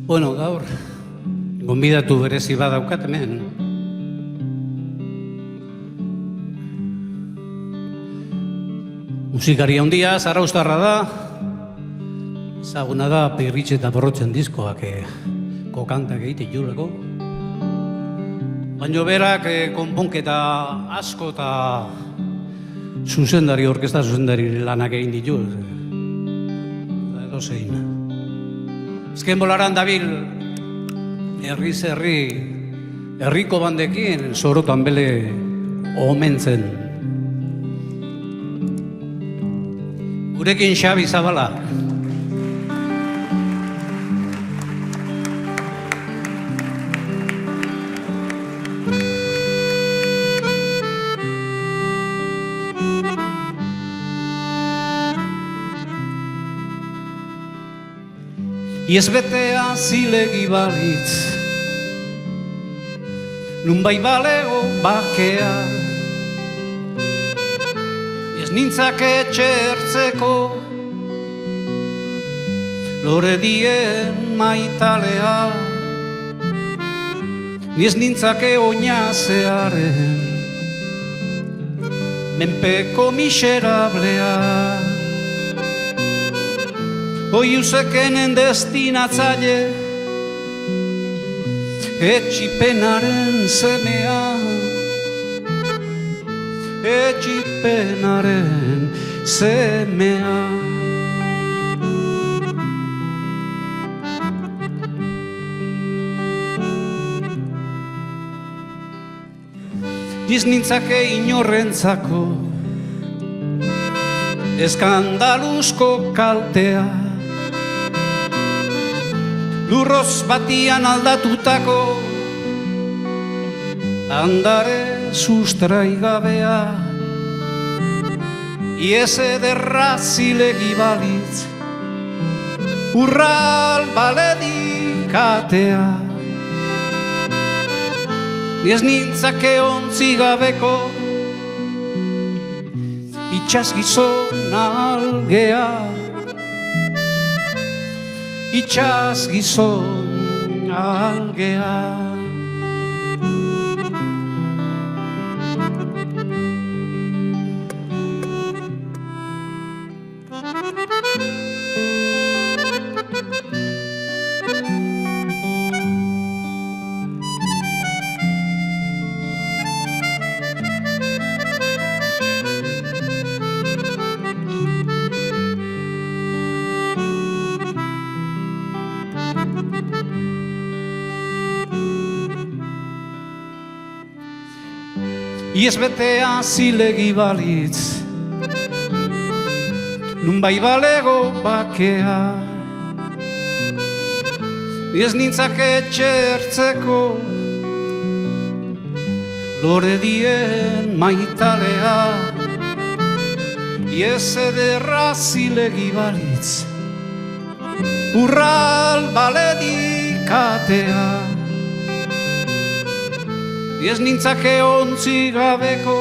Bueno, gaur, gonbidatu berezi badaukat hemen. Musikari handia, zarauztarra da. Ezaguna da Pirritx eta Porrotzen diskoak kokantak egite juleko. Baina berak konponketa asko eta zuzendari, orkesta zuzendari lanak egin ditu. Edo zein. Ezken bolaran dabil herriz herri, herriko bandekin sorotan bele omentzen. Gurekin Xabi Zabala. Iezbetea zilegi balitz, nun bai balego bakea, ez nintzake txertzeko, lore dien maitalea, ni ez nintzake oinazearen, menpeko miserablea. Oiuzekenen destinatzaile, etxipenaren semea, etxipenaren semea. Niz nintzake inorrentzako, eskandaluzko kaltea, lurroz batian aldatutako andare sustraigabea. Iez ederra zilegi balitz, urral baledikatea, ez nintzake ontzi gabeko itxas gizon algea, itxas gizon algea. Iezbetea zilegi balitz, nun bai balego bakea, ez nintzake txertzeko, lore dien maitalea. Iez ederra zilegi balitz, urral baledikatea, ez nintzake ontzi gabeko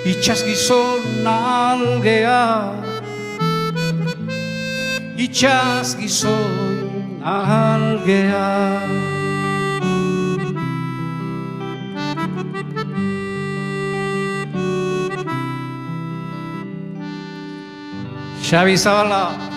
itxas gizon algea, itxas gizon algea. Xabi Zabala.